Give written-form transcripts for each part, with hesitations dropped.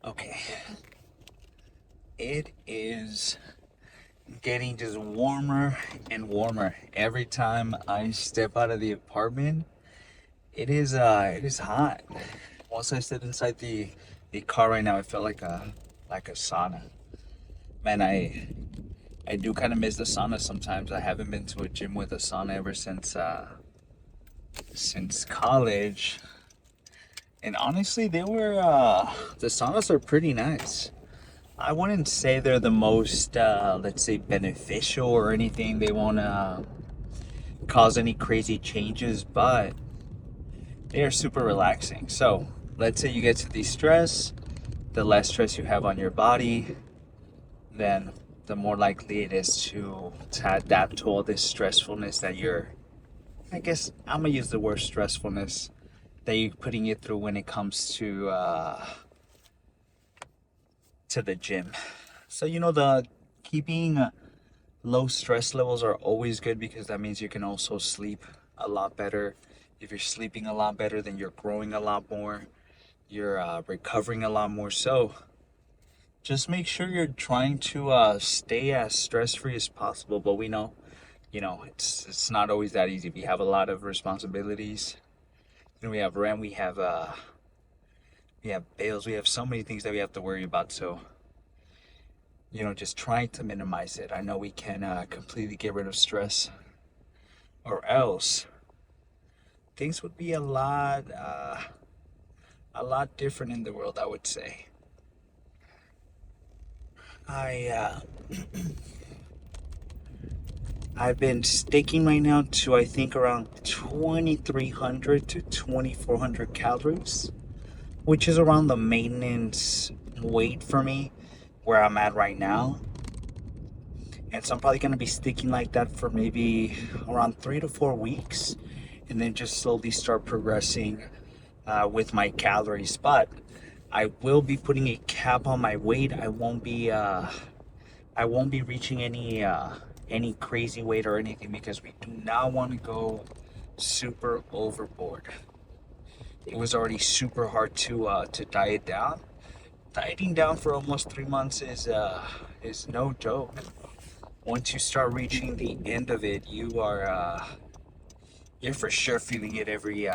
Okay, it is getting just warmer and warmer every time I step out of the apartment. It is hot. Once I step inside the car right now, I felt like a sauna. Man, I do kind of miss the sauna sometimes. I haven't been to a gym with a sauna ever since college. And honestly, the saunas are pretty nice. I wouldn't say they're the most, let's say, beneficial or anything. They won't cause any crazy changes, but they are super relaxing. So, let's say you get to de-stress, the less stress you have on your body, then the more likely it is to adapt to all this stressfulness that you're, I guess, I'm gonna use the word stressfulness that you're putting it through when it comes to the gym. So, the keeping low stress levels are always good because that means you can also sleep a lot better. If you're sleeping a lot better, then you're growing a lot more. You're recovering a lot more. So just make sure you're trying to stay as stress free as possible. But we know, it's not always that easy. We have a lot of responsibilities. We have rent, we have bills, we have so many things that we have to worry about. So just trying to minimize it. I know we can completely get rid of stress, or else things would be a lot different in the world, I would say. I I've been sticking right now to I think around 2,300 to 2,400 calories, which is around the maintenance weight for me where I'm at right now. And so I'm probably gonna be sticking like that for maybe around 3 to 4 weeks, and then just slowly start progressing with my calories. But I will be putting a cap on my weight. I won't be reaching any crazy weight or anything because we do not want to go super overboard. It was already super hard to diet down. Dieting down for almost 3 months is no joke. Once you start reaching the end of it, you're for sure feeling it every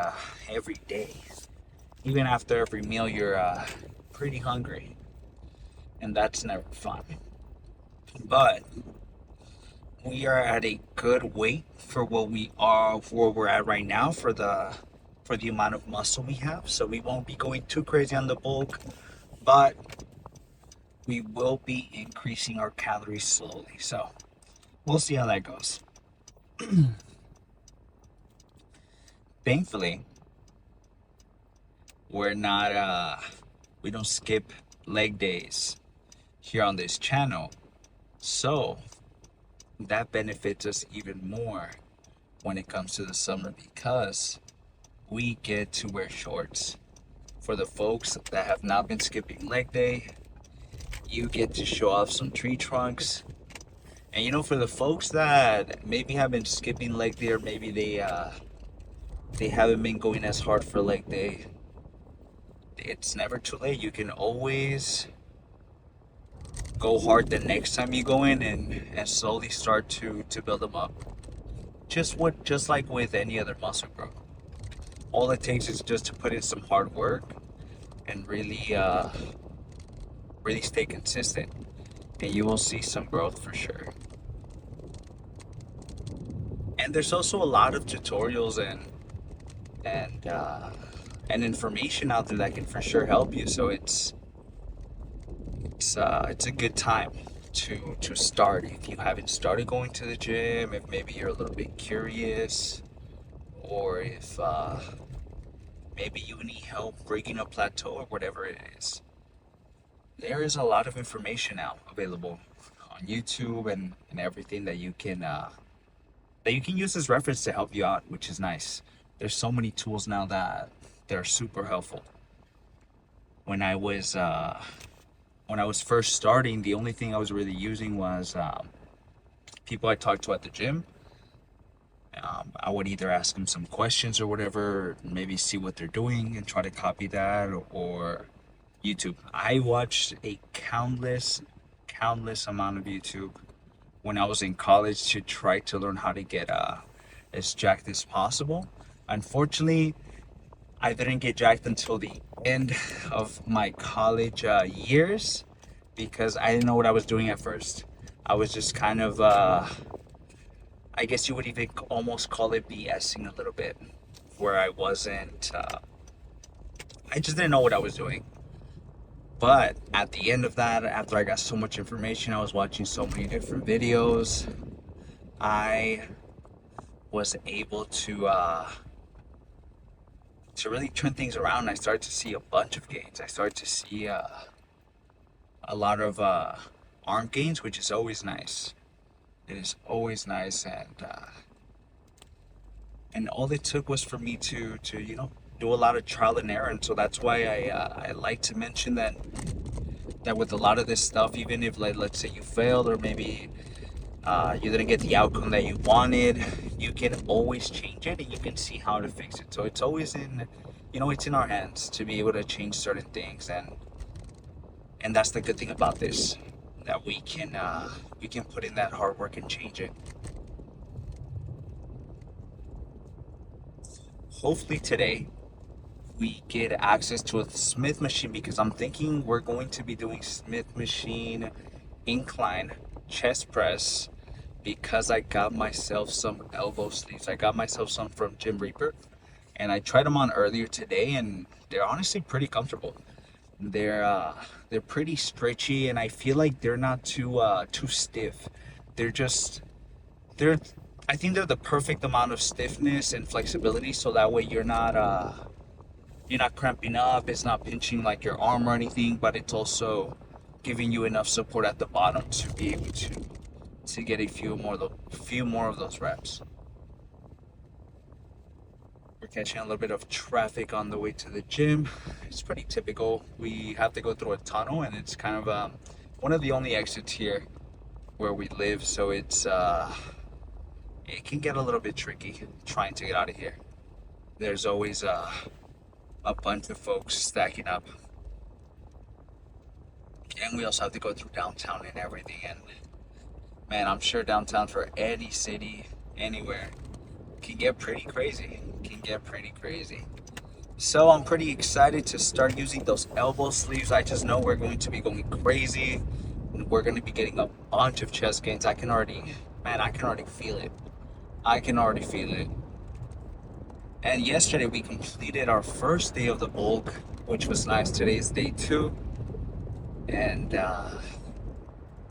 day. Even after every meal, you're pretty hungry, and that's never fun. But we are at a good weight for what we are for where we're at right now for the amount of muscle we have. So we won't be going too crazy on the bulk, but we will be increasing our calories slowly. So we'll see how that goes. Thankfully, we're not we don't skip leg days here on this channel. So that benefits us even more when it comes to the summer because we get to wear shorts. For the folks that have not been skipping leg day, you get to show off some tree trunks. And for the folks that maybe have been skipping leg day, or maybe they haven't been going as hard for leg day, it's never too late. You can always go hard the next time you go in and slowly start to build them up. Just like with any other muscle growth. All it takes is just to put in some hard work and really stay consistent, and you will see some growth for sure. And there's also a lot of tutorials and information out there that can for sure help you. So it's a good time to start if you haven't started going to the gym. If maybe you're a little bit curious, or if maybe you need help breaking a plateau or whatever it is. There is a lot of information now available on YouTube and everything that you can use as reference to help you out, which is nice. There's so many tools now that they're super helpful. When I was first starting, the only thing I was really using was people I talked to at the gym. I would either ask them some questions or whatever, maybe see what they're doing and try to copy that, or YouTube. I watched a countless amount of YouTube when I was in college to try to learn how to get as jacked as possible. Unfortunately, I didn't get jacked until the end of my college years because I didn't know what I was doing at first. I was just kind of, I guess you would even almost call it BSing a little bit, where I wasn't, I just didn't know what I was doing. But at the end of that, after I got so much information, I was watching so many different videos, I was able to really turn things around. I started to see a bunch of gains. I started to see a lot of arm gains, which is always nice. It is always nice, and all it took was for me to do a lot of trial and error. And so that's why I like to mention that with a lot of this stuff, even if like let's say you failed or maybe you didn't get the outcome that you wanted, you can always change it and you can see how to fix it. So it's always in, it's in our hands to be able to change certain things, and that's the good thing about this, that we can put in that hard work and change it. Hopefully today we get access to a Smith machine because I'm thinking we're going to be doing Smith machine incline chest press because I got myself some elbow sleeves. I got myself some from Jim Reaper and I tried them on earlier today and they're honestly pretty comfortable. They're pretty stretchy and I feel like they're not too stiff. They're just they're I think they're the perfect amount of stiffness and flexibility so that way you're not cramping up, it's not pinching like your arm or anything, but it's also giving you enough support at the bottom to be able to get a few more of those reps. We're catching a little bit of traffic on the way to the gym. It's pretty typical. We have to go through a tunnel, and it's kind of one of the only exits here where we live. So it can get a little bit tricky trying to get out of here. There's always a bunch of folks stacking up, and we also have to go through downtown and everything. And man, I'm sure downtown for any city, anywhere, can get pretty crazy. Can get pretty crazy. So I'm pretty excited to start using those elbow sleeves. I just know we're going to be going crazy. And we're going to be getting a bunch of chest gains. I can already feel it. I can already feel it. And yesterday we completed our first day of the bulk, which was nice. Today's day 2. And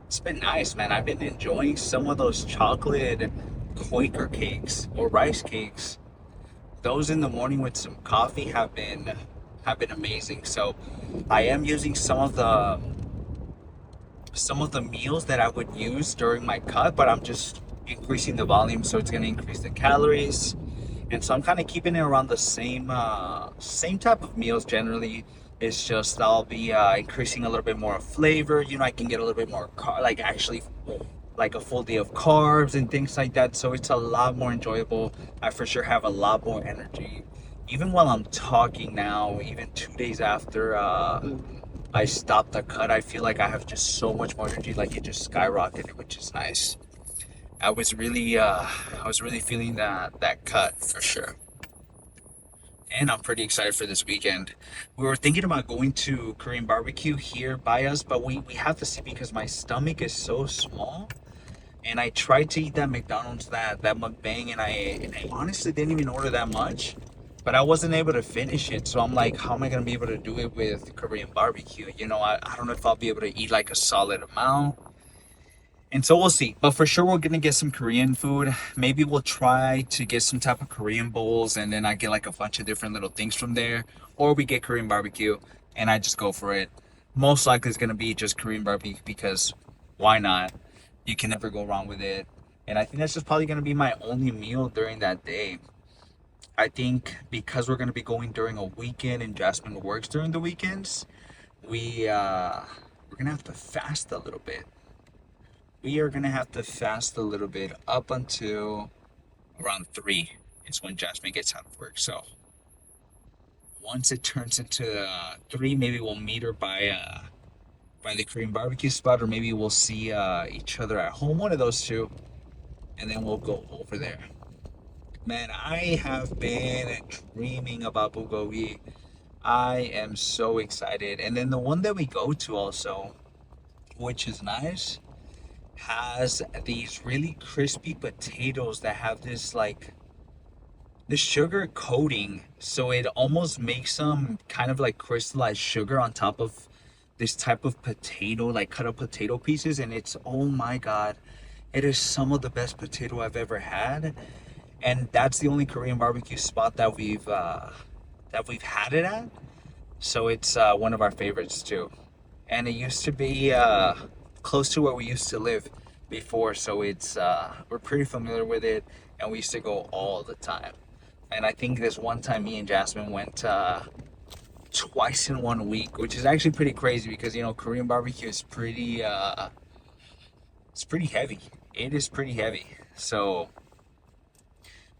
it's been nice, man. I've been enjoying some of those chocolate Quaker cakes or rice cakes. Those in the morning with some coffee have been amazing. So I am using some of the meals that I would use during my cut, but I'm just increasing the volume, so it's going to increase the calories. And so I'm kind of keeping it around the same type of meals generally. It's just I'll be increasing a little bit more flavor. I can get a little bit more like actually like a full day of carbs and things like that. So it's a lot more enjoyable. I for sure have a lot more energy. Even while I'm talking now, even 2 days after I stopped the cut, I feel like I have just so much more energy. Like it just skyrocketed, which is nice. I was really feeling that cut for sure. And I'm pretty excited for this weekend. We were thinking about going to Korean barbecue here by us, but we have to see because my stomach is so small. And I tried to eat that McDonald's that mukbang, and I honestly didn't even order that much, but I wasn't able to finish it. So I'm like, how am I gonna be able to do it with Korean barbecue? I don't know if I'll be able to eat like a solid amount. And so we'll see. But for sure, we're gonna get some Korean food. Maybe we'll try to get some type of Korean bowls, and then I get like a bunch of different little things from there. Or we get Korean barbecue, and I just go for it. Most likely, it's gonna be just Korean barbecue because why not? You can never go wrong with it. And I think that's just probably gonna be my only meal during that day. I think because we're gonna be going during a weekend, and Jasmine works during the weekends, we're gonna have to fast a little bit. We are gonna have to fast a little bit up until around 3 is when Jasmine gets out of work. So Once it turns into three, maybe we'll meet her by the Korean barbecue spot, or maybe we'll see each other at home. One of those two, and then we'll go over there. Man, I have been dreaming about bulgogi. I am so excited. And then the one that we go to also, which is nice, has these really crispy potatoes that have this like the sugar coating, so it almost makes some kind of like crystallized sugar on top of this type of potato, like cut up potato pieces, and it's, oh my god, it is some of the best potato I've ever had. And that's the only Korean barbecue spot that we've had it at. So it's one of our favorites too. And it used to be close to where we used to live before, so it's we're pretty familiar with it, and we used to go all the time. And I think this one time me and Jasmine went twice in 1 week, which is actually pretty crazy because Korean barbecue is pretty it's pretty heavy. It is pretty heavy. So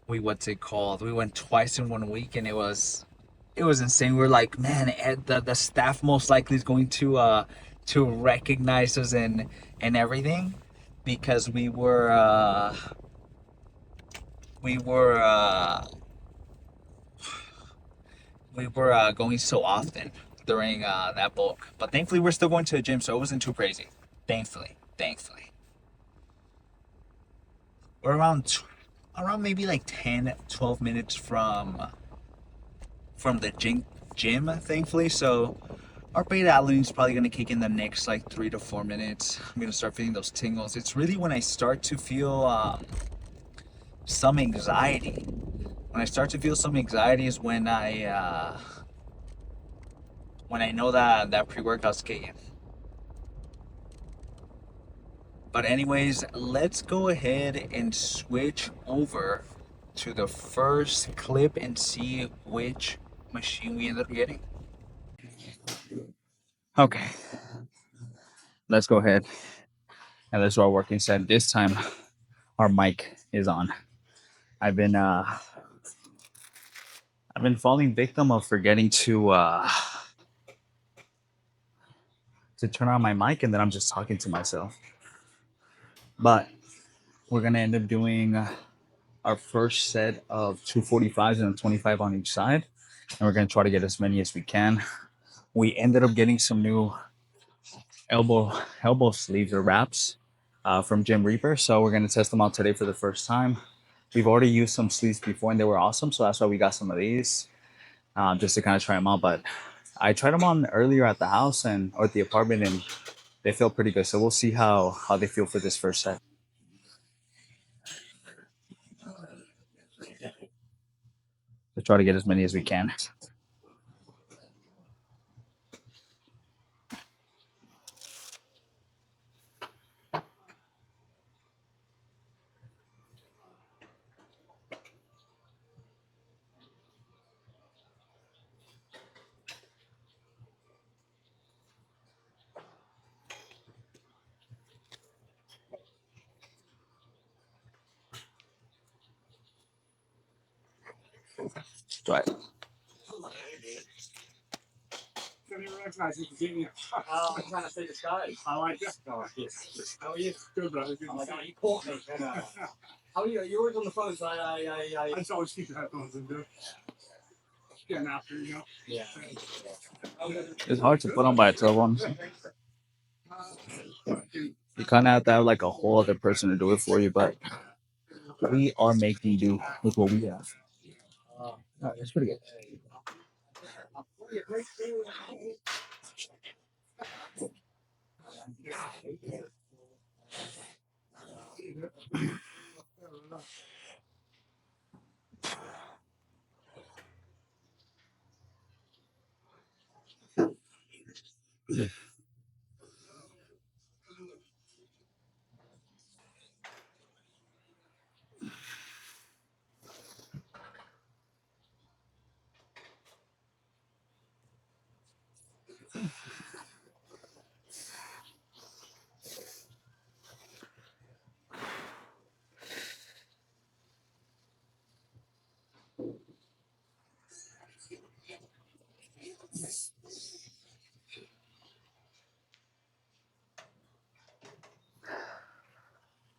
we what's it called? We went twice in 1 week, and it was insane. We're like, man, the staff most likely is going to recognize us and everything because we were going so often during that bulk. But thankfully, we're still going to the gym, so it wasn't too crazy. Thankfully, we're around maybe like 10, 12 minutes from the gym, thankfully. So our beta alanine is probably gonna kick in the next like 3 to 4 minutes. I'm gonna start feeling those tingles. It's really when I start to feel some anxiety. When I start to feel some anxiety is when I know that pre-workout's kicking. But anyways, let's go ahead and switch over to the first clip and see which machine we ended up getting. Okay, let's go ahead and let's do our working set. This time our mic is on. I've been uh I've been falling victim of forgetting to turn on my mic, and then I'm just talking to myself. But we're gonna end up doing our first set of 245s and a 25 on each side, and we're gonna try to get as many as we can. We ended up getting some new elbow sleeves or wraps from Jim Reaper, so we're gonna test them out today for the first time. We've already used some sleeves before and they were awesome, so that's why we got some of these just to kind of try them out. But I tried them on earlier at the house or at the apartment, and they feel pretty good. So we'll see how they feel for this first set. Let's try to get as many as we can. Try it. I'm trying to say this guy. I like that. Oh, yes. How are you? Good, brother. Good. Oh my God, you caught me. How are you? You're always on the phone, so I just always keep the headphones in, dude. Getting after you know. Yeah. It's hard to put on by itself, honestly. You kind of have to have like a whole other person to do it for you, but we are making do with what we have. That's pretty good.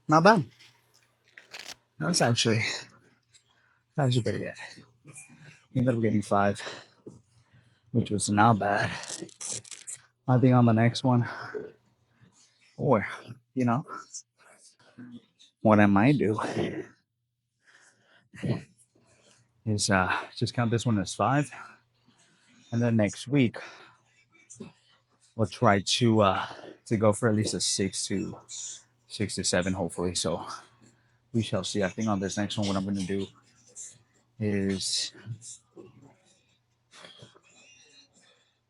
Not bad. That's actually pretty good. We ended up getting five, which was not bad. I think on the next one, or you know, what I might do is just count this one as five, and then next week we'll try to go for at least a six to seven, hopefully. So we shall see. I think on this next one, what I'm gonna do is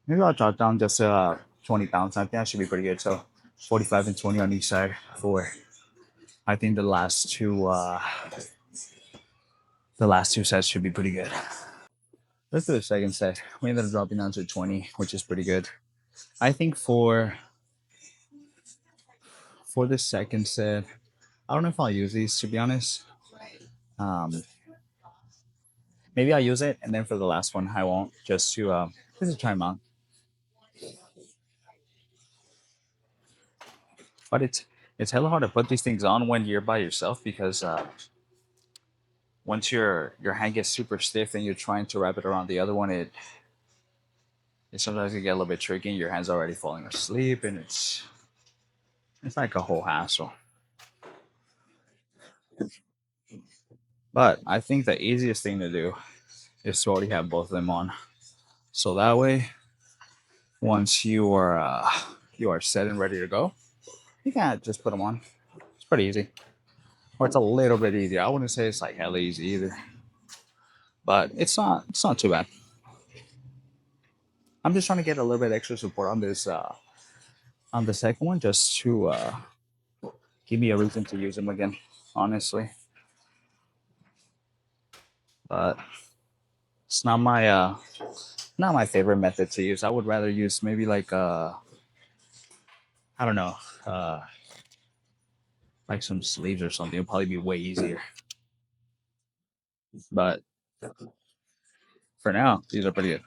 maybe I'll drop down just 20 pounds. I think that should be pretty good. So 45 and 20 on each side for I think the last two sets should be pretty good. Let's do the second set. We ended up dropping down to 20, which is pretty good. I think for the second set, I don't know if I'll use these to be honest. Um, maybe I'll use it, and then for the last one, I won't. Just to try them out. But it's hella hard to put these things on when you're by yourself because once your hand gets super stiff and you're trying to wrap it around the other one, it sometimes can get a little bit tricky. And your hand's already falling asleep, and it's like a whole hassle. But I think the easiest thing to do is to already have both of them on. So that way, once you are set and ready to go, you can just put them on. It's pretty easy, or it's a little bit easier. I wouldn't say it's like hella easy either, but it's not too bad. I'm just trying to get a little bit extra support on the second one, just to give me a reason to use them again. Honestly, but it's not my favorite method to use. I would rather use maybe like I don't know, uh, like some sleeves or something. It'll probably be way easier. But for now, these are pretty good.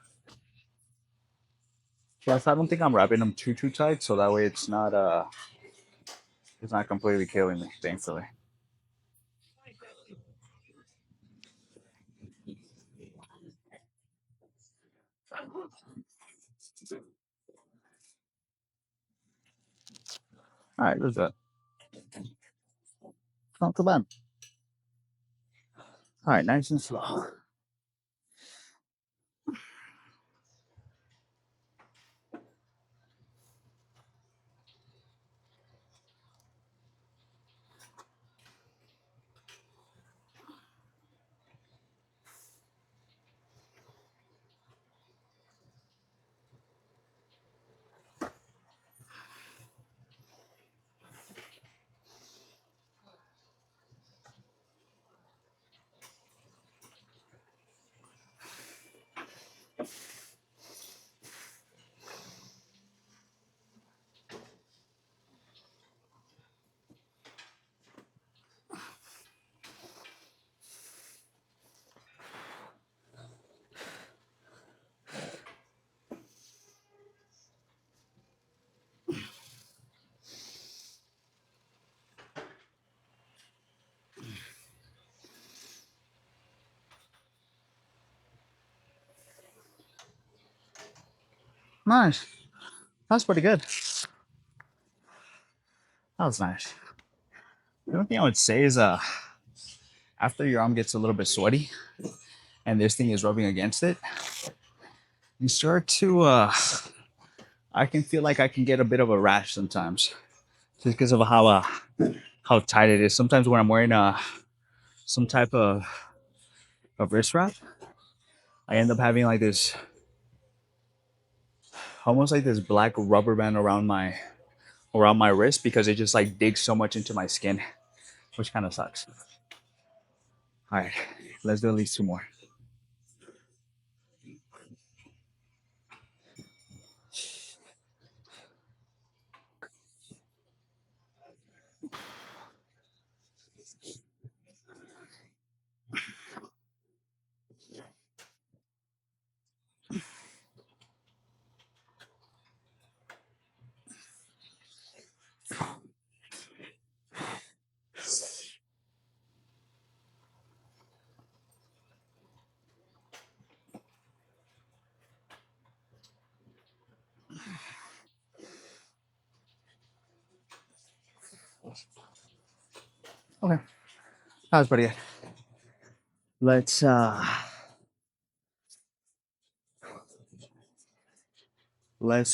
Plus, I don't think I'm wrapping them too tight, so that way it's not completely killing me. Thankfully. All right, let's do it. Not too bad. All right, nice and slow. Nice. That's pretty good. That was nice. The only thing I would say is, after your arm gets a little bit sweaty and this thing is rubbing against it, you start to, I can feel like I can get a bit of a rash sometimes, just because of how tight it is. Sometimes when I'm wearing some type of wrist wrap, I end up having like this, almost like this black rubber band around my wrist because it just like digs so much into my skin, which kind of sucks. All right, let's do at least two more. Okay, that was pretty good. Let's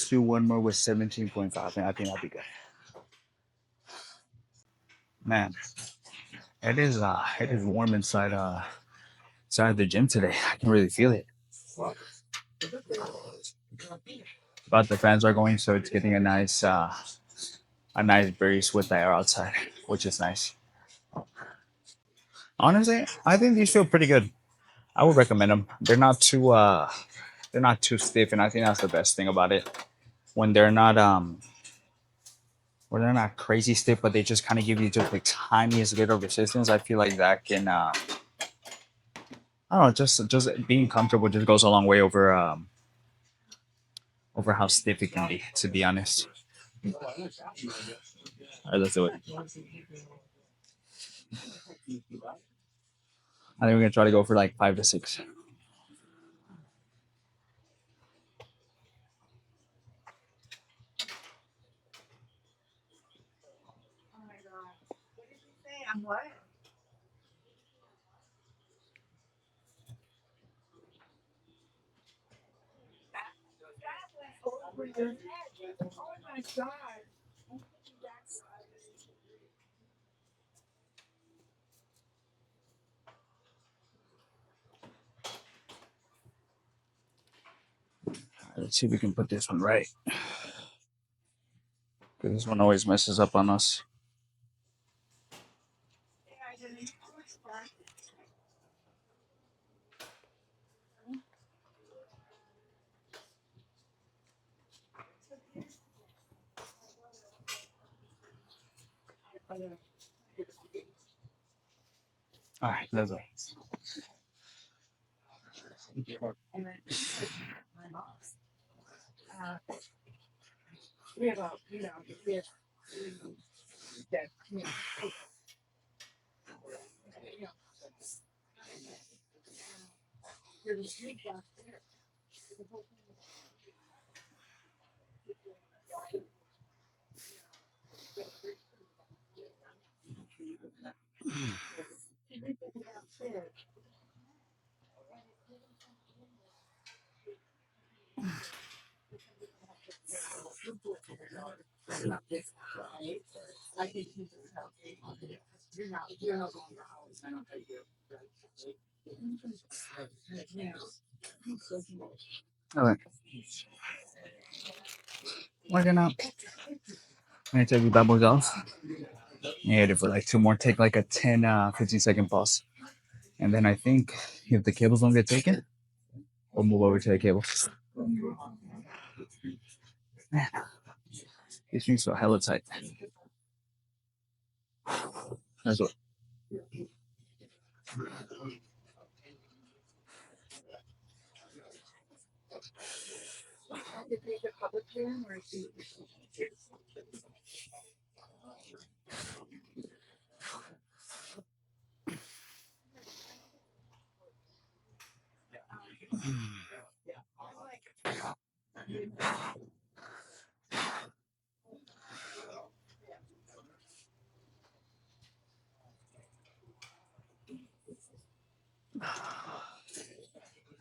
do one more with 17.5, and I think that'll be good. Man, it is warm inside the gym today. I can really feel it. But the fans are going, so it's getting a nice breeze with the air outside, which is nice. Honestly, I think these feel pretty good. I would recommend them. They're not too stiff, and I think that's the best thing about it. When they're not crazy stiff, but they just kind of give you just the tiniest bit of resistance. I feel like that can I don't know, just being comfortable just goes a long way over how stiff it can be. To be honest. All right, let's do it. I think we're gonna try to go for like 5 to 6. Let's see if we can put this one right. Because this one always messes up on us. All right, let's go. All right, working out. I'm gonna take the bubbles off. And hit it for like two more. Take like a 10, 15-second pause. And then I think if the cables don't get taken, we'll move over to the cables. Man, these things feel hella tight. That's what.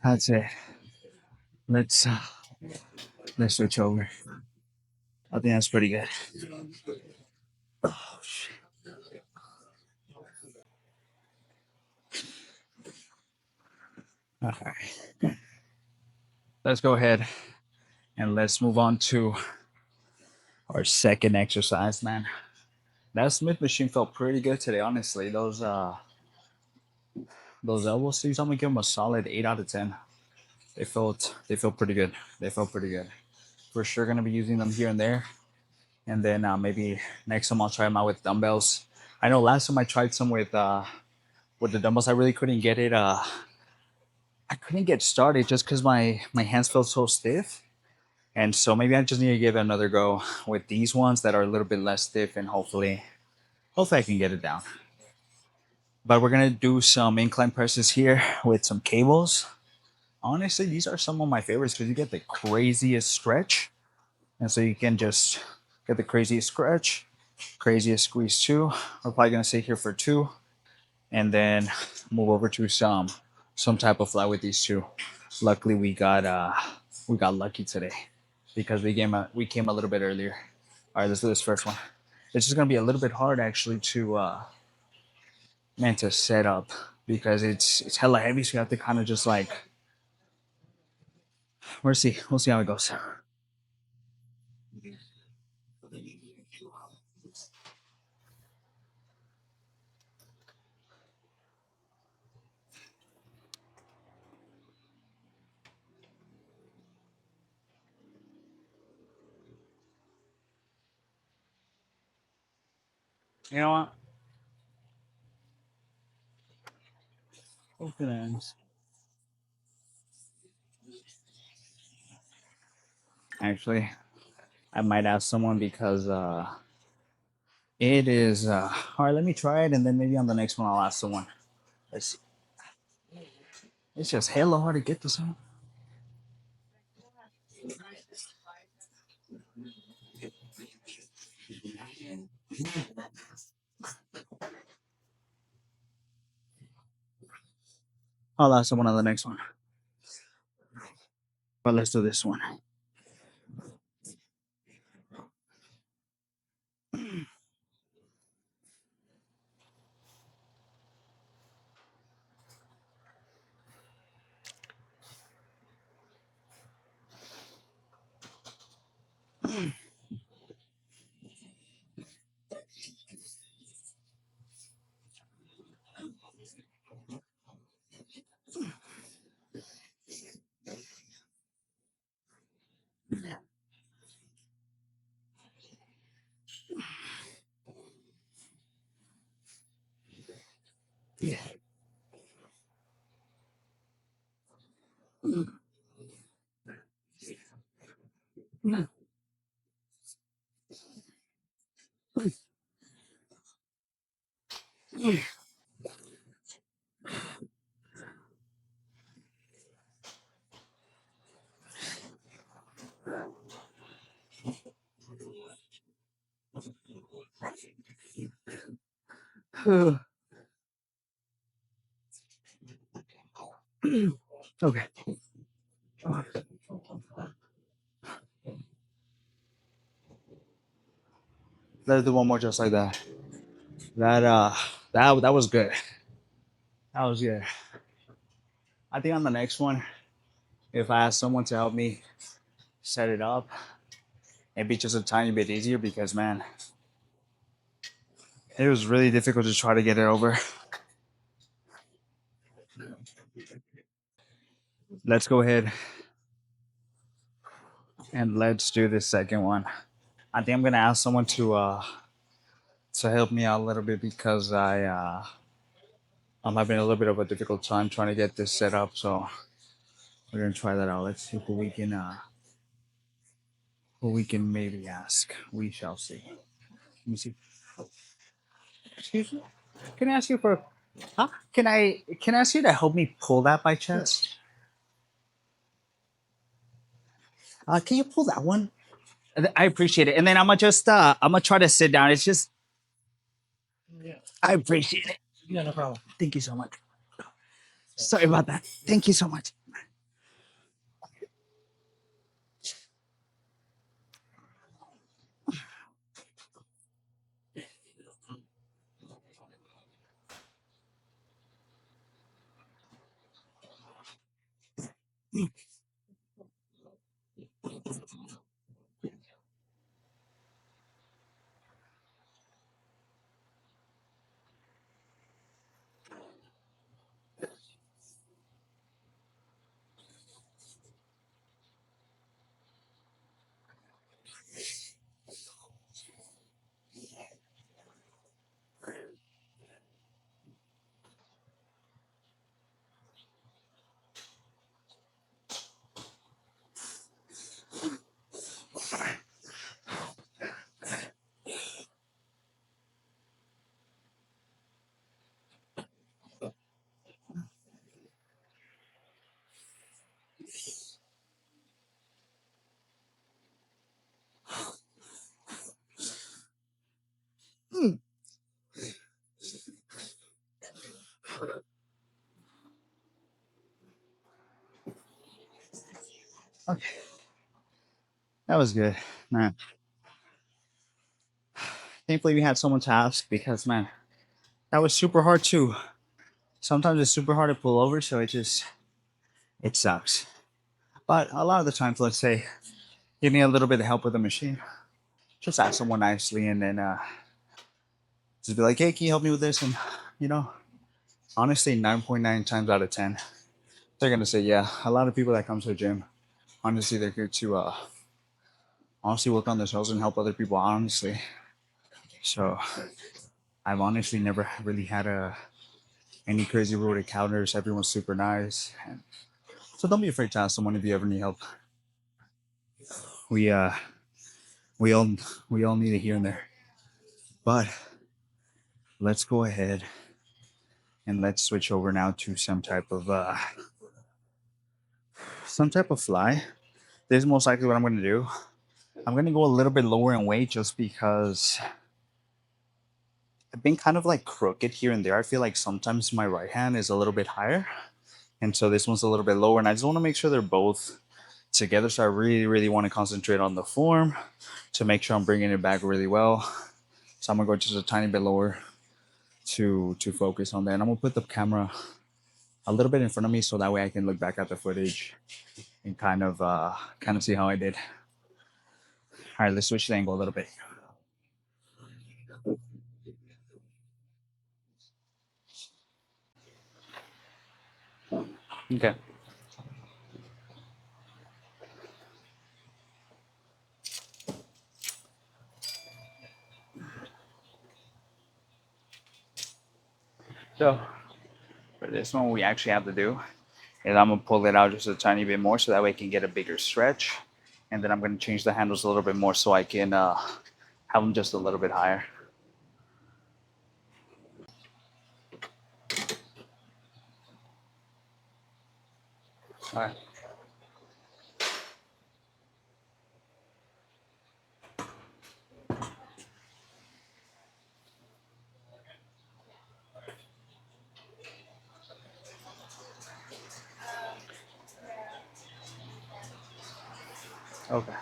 That's it. Let's uh, let's switch over. I think that's pretty good. Oh shit. All right. Let's go ahead and let's move on to our second exercise, man. That Smith machine felt pretty good today, honestly. Those elbow sleeves, I'm gonna give them a solid 8 out of 10. They felt pretty good. They felt pretty good. For sure gonna be using them here and there. And then maybe next time I'll try them out with dumbbells. I know last time I tried some with the dumbbells, I really couldn't get it. I couldn't get started just because my hands felt so stiff. And so maybe I just need to give it another go with these ones that are a little bit less stiff, and hopefully I can get it down. But we're gonna do some incline presses here with some cables. Honestly, these are some of my favorites because you get the craziest stretch And so you can just get the craziest stretch, craziest squeeze two. We're probably gonna stay here for two, and then move over to some type of fly with these two. Luckily, we got lucky today because we came a little bit earlier. All right, let's do this first one. It's just gonna be a little bit hard actually to man to set up because it's hella heavy, so you have to kind of just like we'll see how it goes. You know what? Open ends. Actually, I might ask someone because it is all right. Let me try it, and then maybe on the next one I'll ask someone. Let's see. It's just hella hard to get this one. I'll ask someone on the next one. But let's do this one. Okay. Let's do one more just like that. That that was good. That was good. I think on the next one, if I ask someone to help me set it up, it'd be just a tiny bit easier because man, it was really difficult to try to get it over. Let's go ahead and let's do the second one. I think I'm gonna ask someone to help me out a little bit because I'm having a little bit of a difficult time trying to get this set up. So we're gonna try that out. Let's see who we can maybe ask. We shall see. Let me see. Excuse me. Can I ask you for? Huh? Can I ask you to help me pull that by chance? Can you pull that one? I appreciate it. And then I'm gonna try to sit down. It's just I appreciate it. Yeah, no problem. Thank you so much. Sorry about that. Thank you so much. That was good, man. Thankfully, we had someone to ask because, man, that was super hard too. Sometimes it's super hard to pull over, so it sucks. But a lot of the times, let's say you need a little bit of help with the machine, just ask someone nicely, and then just be like, "Hey, can you help me with this?" And you know, honestly, 9.9 times out of 10, they're gonna say, "Yeah." A lot of people that come to the gym, honestly, they're here to honestly work on themselves and help other people. Honestly, so I've honestly never really had any crazy rude encounters. Everyone's super nice, and so don't be afraid to ask someone if you ever need help. We uh we all we all need it here and there. But let's go ahead and let's switch over now to some type of fly. This is most likely what I'm gonna do. I'm gonna go a little bit lower in weight just because I've been kind of like crooked here and there. I feel like sometimes my right hand is a little bit higher, and so this one's a little bit lower. And I just want to make sure they're both together. So I really, really want to concentrate on the form to make sure I'm bringing it back really well. So I'm gonna go just a tiny bit lower to focus on that. And I'm gonna put the camera a little bit in front of me so that way I can look back at the footage and kind of see how I did. All right, let's switch the angle a little bit. Okay. So for this one, we actually have to do is I'm gonna pull it out just a tiny bit more so that way I can get a bigger stretch, and then I'm gonna change the handles a little bit more so I can have them just a little bit higher. All right. Okay.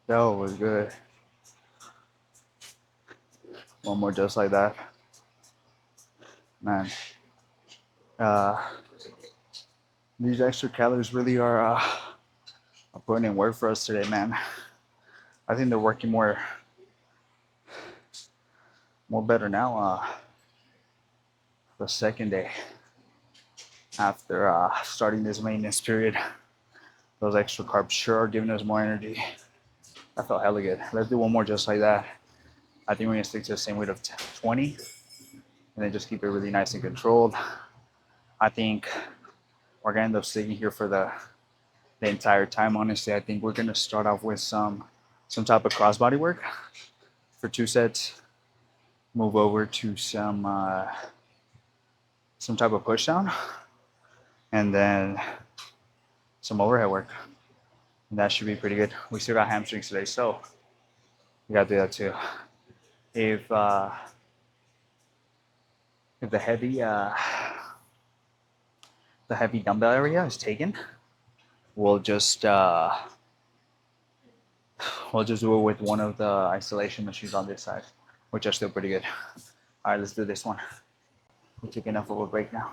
That was good. One more just like that, man. Uh, these extra calories really are putting in work for us today, man. I think they're working more better now. The second day after starting this maintenance period, those extra carbs sure are giving us more energy. I felt hella good. Let's do one more just like that. I think we're gonna stick to the same weight of 20, and then just keep it really nice and controlled. I think we're gonna end up sticking here for the entire time. Honestly, I think we're gonna start off with some type of crossbody work for 2 sets. Move over to some type of push down, and then some overhead work. And that should be pretty good. We still got hamstrings today, so we gotta do that too. If the heavy dumbbell area is taken, we'll just do it with one of the isolation machines on this side, which are still pretty good. All right, let's do this one. We'll take enough of a break now.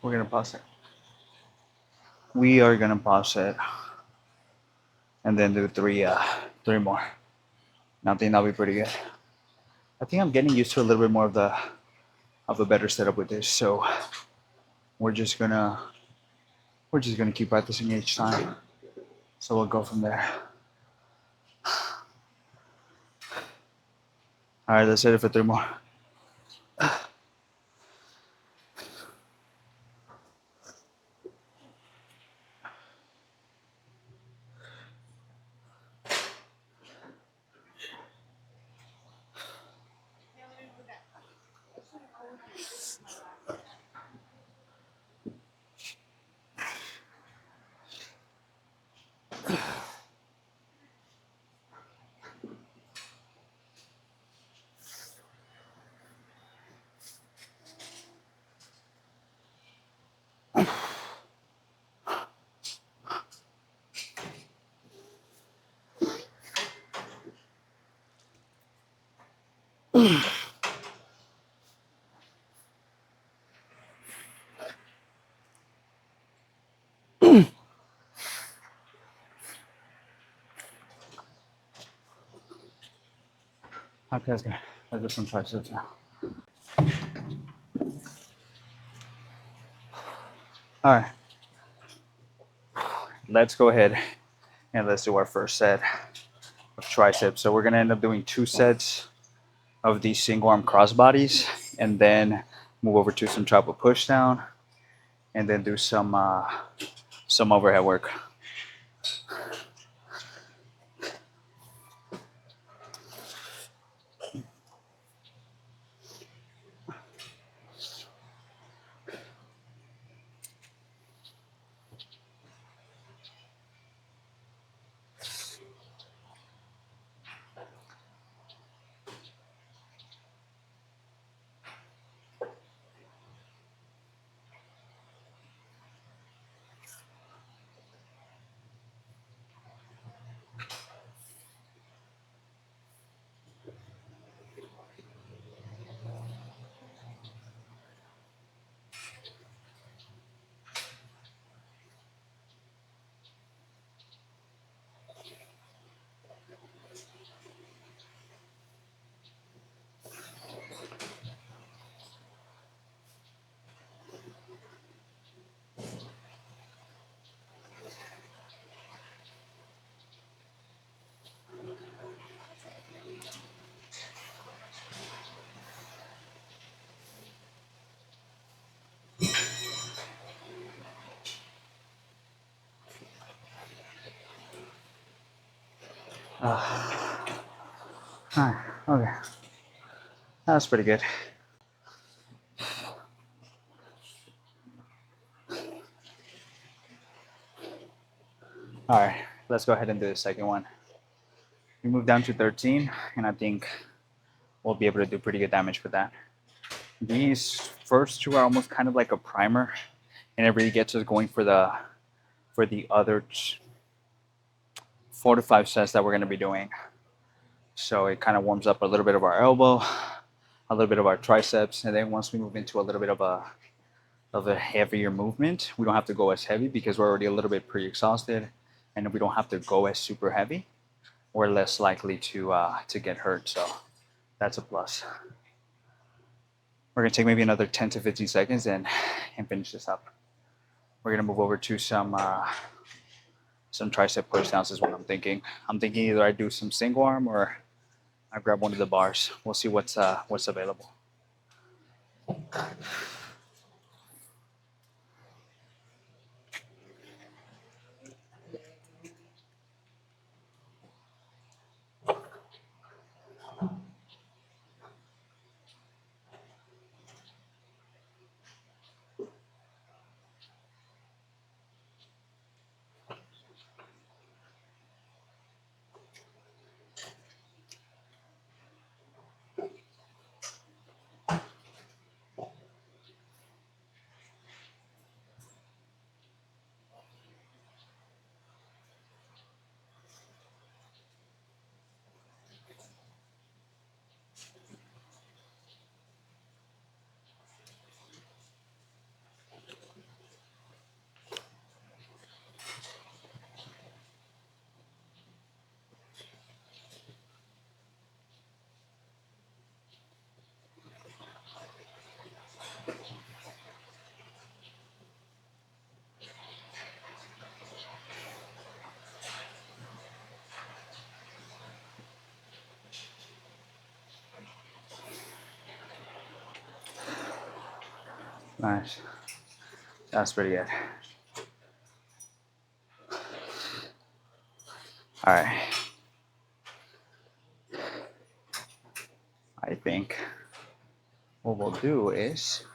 We're gonna pause it. We are gonna pause it, and then do three more. I think that'll be pretty good. I think I'm getting used to a little bit more of a better setup with this, so we're just gonna keep practicing each time. So we'll go from there. All right, let's hit it for three more. Okay, that's good. Let's do some triceps now. All right, let's go ahead and let's do our first set of triceps. So we're gonna end up doing 2 sets of these single arm crossbodies, and then move over to some tribal push down, and then do some overhead work. Alright, okay. That's pretty good. Alright, let's go ahead and do the second one. We move down to 13, and I think we'll be able to do pretty good damage with that. These first two are almost kind of like a primer, and it really gets us going for the other 4 to 5 sets that we're going to be doing. So it kind of warms up a little bit of our elbow, a little bit of our triceps, and then once we move into a little bit of a heavier movement, we don't have to go as heavy because we're already a little bit pre-exhausted, and we don't have to go as super heavy. We're less likely to get hurt, so that's a plus. We're gonna take maybe another 10 to 15 seconds and finish this up. We're gonna move over to some tricep push downs is what I'm thinking. I'm thinking either I do some single arm or I grab one of the bars. We'll see what's available. Nice. That's pretty good. All right. I think what we'll do is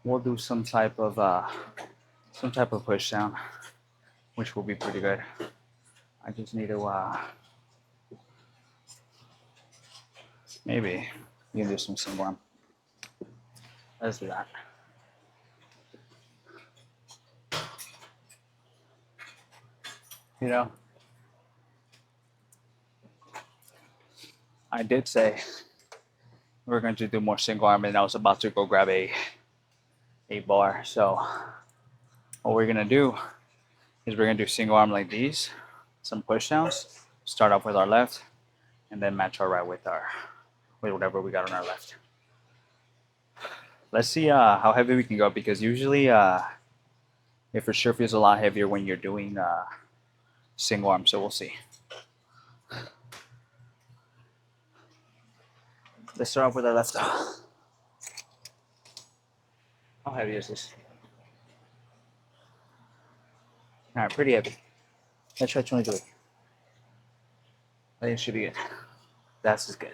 we'll do some type of push down, which will be pretty good. I just need to maybe you can do some single arm. Let's do that. You know, I did say we're going to do more single arm, and I was about to go grab a bar. So what we're gonna do is we're gonna do single arm like these, some push downs. Start off with our left, and then match our right with whatever we got on our left. Let's see how heavy we can go, because usually it for sure feels a lot heavier when you're doing single arm. So we'll see. Let's start off with our left. How heavy is this? All right, pretty heavy. Let's try 23. I think it should be good. That's just good.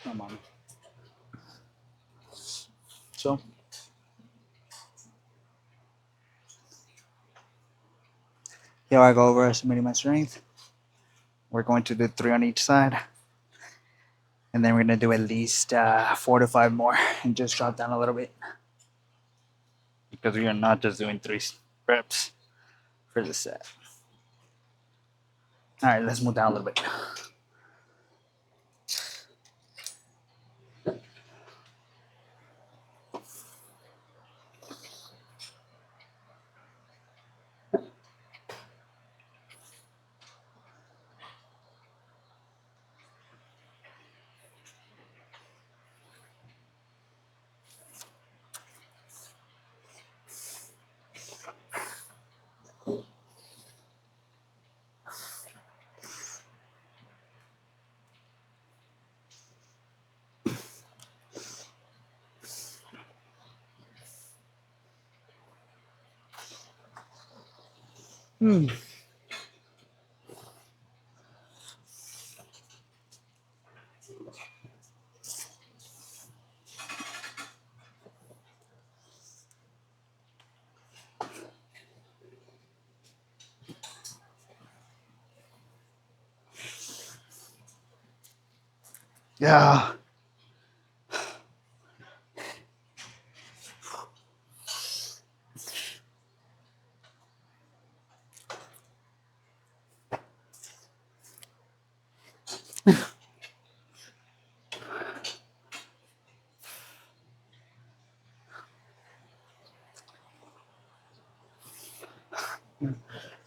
Come on. So here I go over estimating my strength. We're going to do 3 on each side, and then we're gonna do at least 4 to 5 more, and just drop down a little bit, because we are not just doing 3 reps for the set. All right, let's move down a little bit. Hmm. Yeah.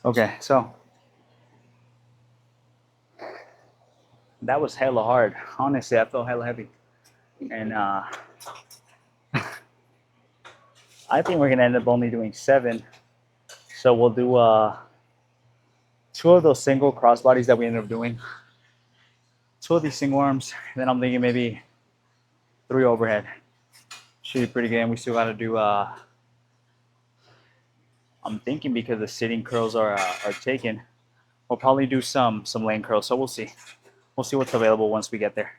Okay, so that was hella hard. Honestly, I felt hella heavy. And I think we're gonna end up only doing 7. So we'll do 2 of those single crossbodies that we ended up doing. 2 of these single arms. Then I'm thinking maybe 3 overhead. Should be pretty good. And we still gotta do I'm thinking because the sitting curls are taken, we'll probably do some lane curls. So we'll see. We'll see what's available once we get there.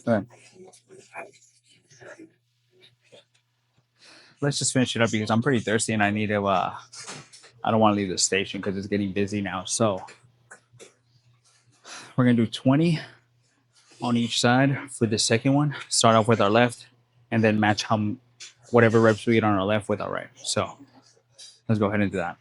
All right. Let's just finish it up because I'm pretty thirsty and I need to I don't want to leave the station because it's getting busy now. So we're gonna do 20 on each side for the second one. Start off with our left and then match whatever reps we get on our left with our right. So let's go ahead and do that.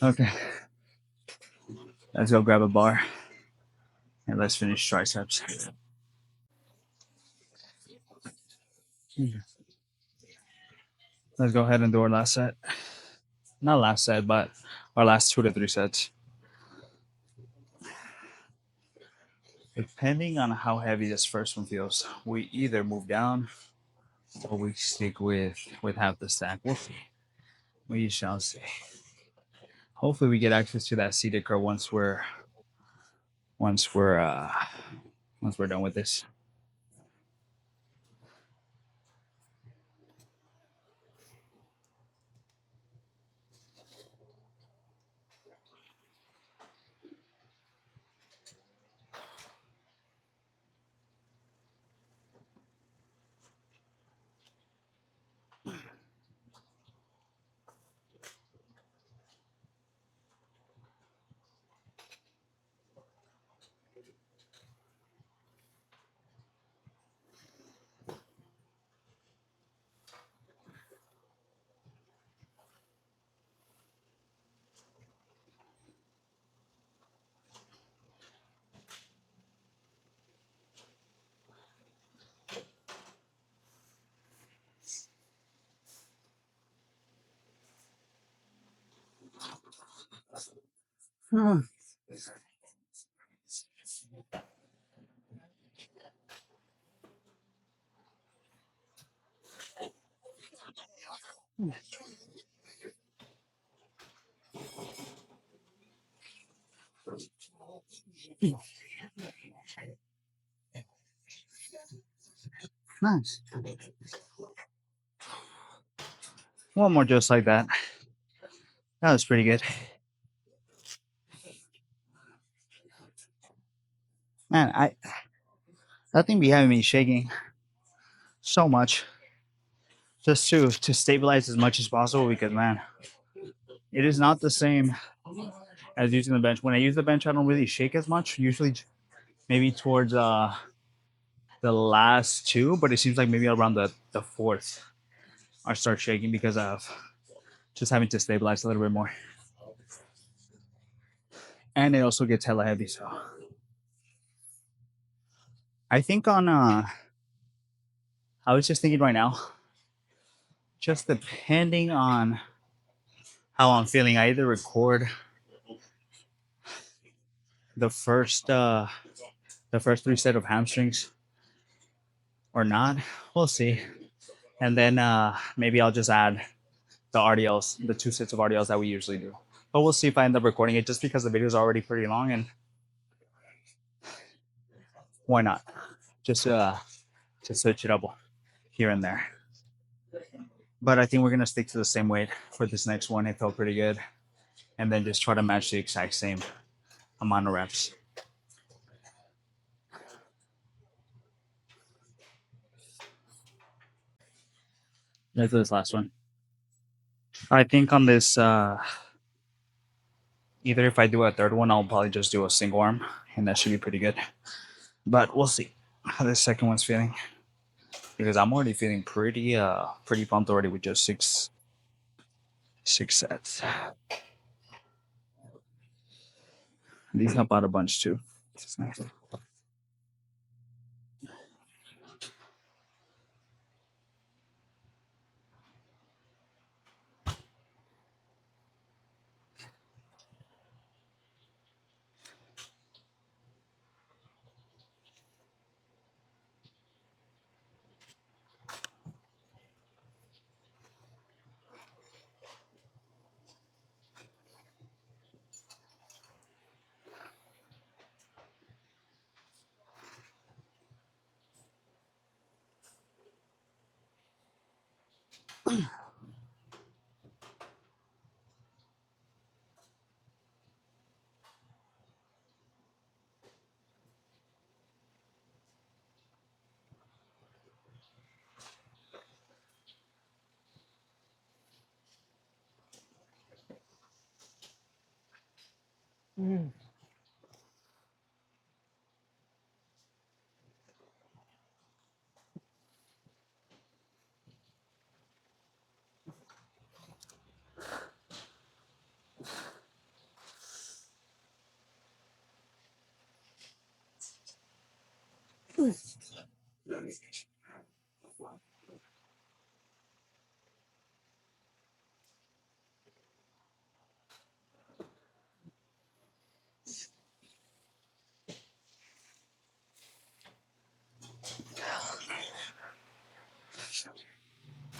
Okay, let's go grab a bar and let's finish triceps. Let's go ahead and do our last set. Not last set, but our last 2 to 3 sets. Depending on how heavy this first one feels, we either move down or we stick with half the stack. We'll see. We shall see. Hopefully, we get access to that seated curl once we're uh, once we're done with this. Nice. One more just like that. That was pretty good. Man, that thing be having me shaking so much just to stabilize as much as possible because man, it is not the same as using the bench. When I use the bench, I don't really shake as much. Usually maybe towards the last two, but it seems like maybe around the fourth I start shaking because of just having to stabilize a little bit more. And it also gets hella heavy. So I think on I was just thinking right now, just depending on how I'm feeling, I either record the first uh the first three set of hamstrings or not. We'll see. And then maybe I'll just add the RDLs, the two sets of RDLs that we usually do. But we'll see if I end up recording it just because the video is already pretty long and why not? Just switch it up here and there. But I think we're gonna stick to the same weight for this next one. It felt pretty good. And then just try to match the exact same amount of reps. Let's do this last one. I think on this either if I do a third one, I'll probably just do a single arm and that should be pretty good. But we'll see how the second one's feeling. Because I'm already feeling pretty pumped already with just six sets. These help out a bunch too. Nice.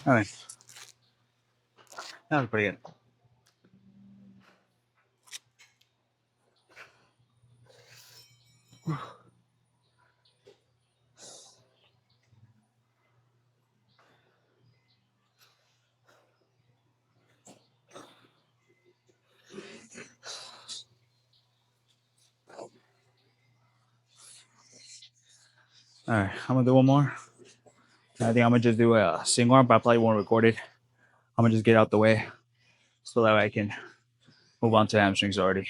All right, that was pretty good. All right, I'm gonna do one more. I think I'm gonna just do a single arm, but I probably won't record it. I'm gonna just get out the way so that way I can move on to hamstrings already.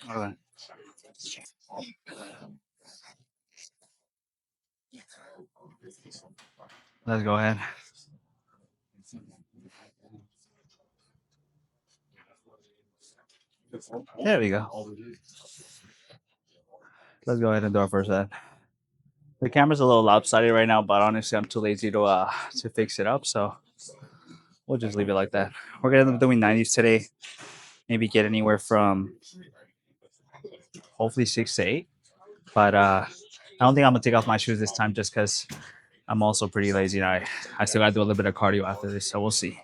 Okay. Let's go ahead. There we go. Let's go ahead and do our first set. The camera's a little lopsided right now, but honestly, I'm too lazy to fix it up, so we'll just leave it like that. We're gonna end up doing 90s today. Maybe get anywhere from hopefully 6 to 8. But I don't think I'm gonna take off my shoes this time just because I'm also pretty lazy. And I still gotta do a little bit of cardio after this, so we'll see.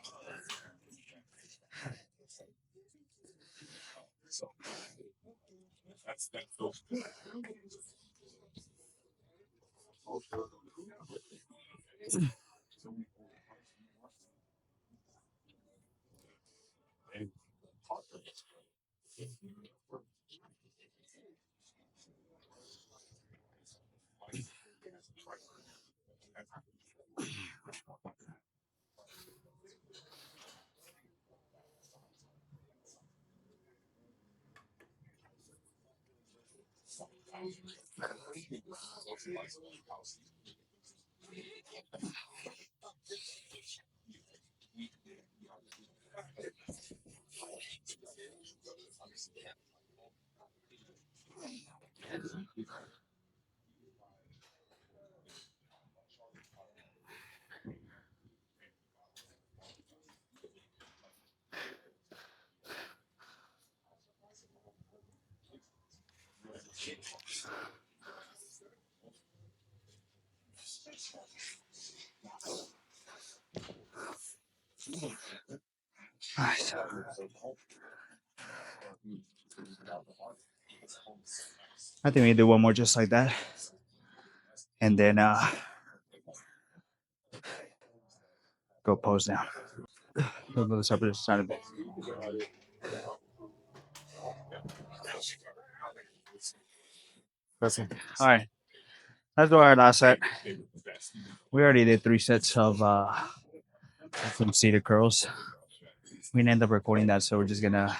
Alright. I think we do one more just like that, and then go pose down. We'll do this up this side a bit. Perfect. All right, let's do our last set. We already did 3 sets of some seated curls. We didn't end up recording that, so we're just gonna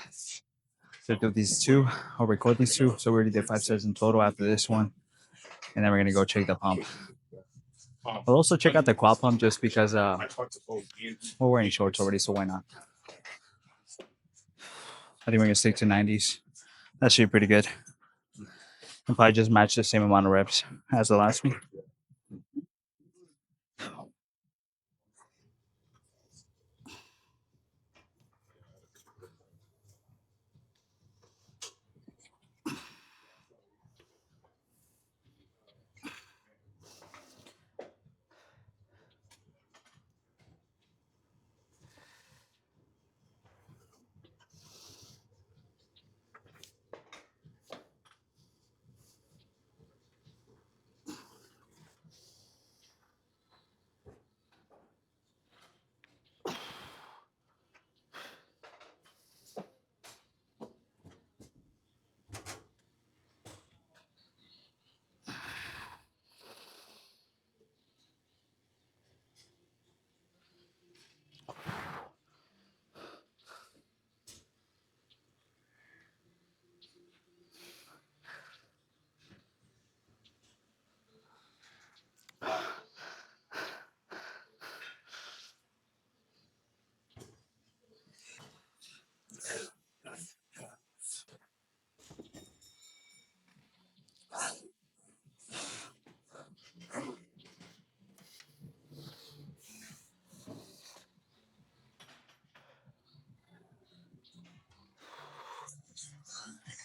do these two. I'll record these two. So we already did 5 sets in total after this one, and then we're gonna go check the pump. We'll also check out the quad pump just because we're wearing shorts already, so why not? I think we're gonna stick to 90s. That should be pretty good. And probably just match the same amount of reps as the last one.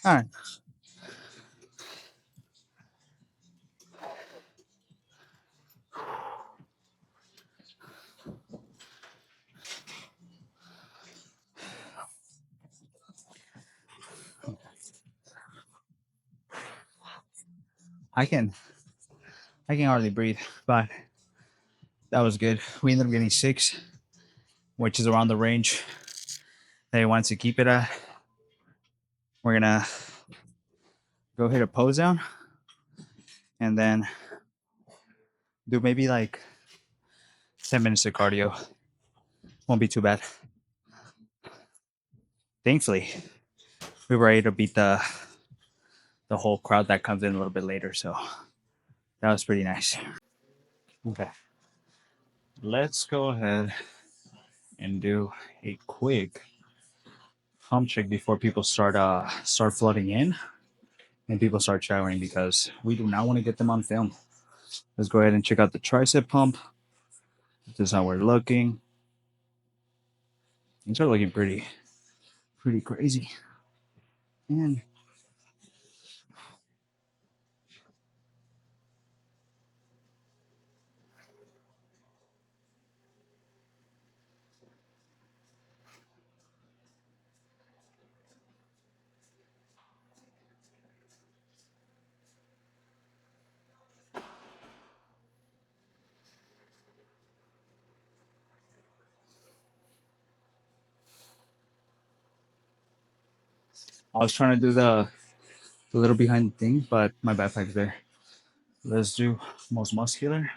All right. I can hardly breathe, but that was good. We ended up getting 6, which is around the range that he wants to keep it at. We're gonna go hit a pose down and then do maybe like 10 minutes of cardio. Won't be too bad. Thankfully, we were able to beat the whole crowd that comes in a little bit later, so that was pretty nice. Okay, let's go ahead and do a quick pump check before people start flooding in, and people start showering because we do not want to get them on film. Let's go ahead and check out the tricep pump. This is how we're looking. Things are looking pretty crazy. And I was trying to do the little behind the thing, but my backpack's there. Let's do most muscular.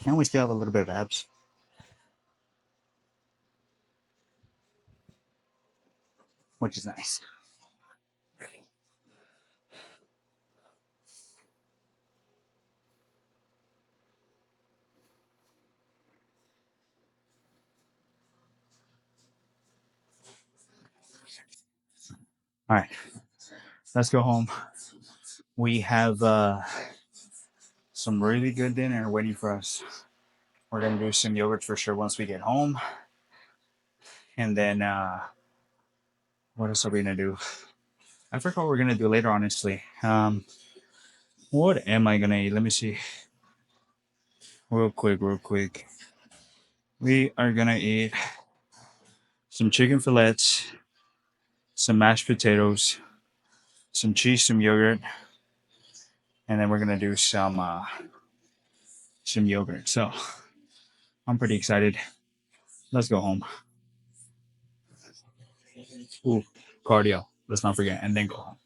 And we still have a little bit of abs, which is nice. All right, let's go home. We have some really good dinner waiting for us. We're gonna do some yogurt for sure once we get home, and then what else are we gonna do? I forgot what we're gonna do later. Honestly, what am I gonna eat? Let me see, real quick, real quick. We are gonna eat some chicken fillets, some mashed potatoes, some cheese, some yogurt, and then we're gonna do some yogurt. So I'm pretty excited. Let's go home. Ooh, cardio. Let's not forget, and then go home.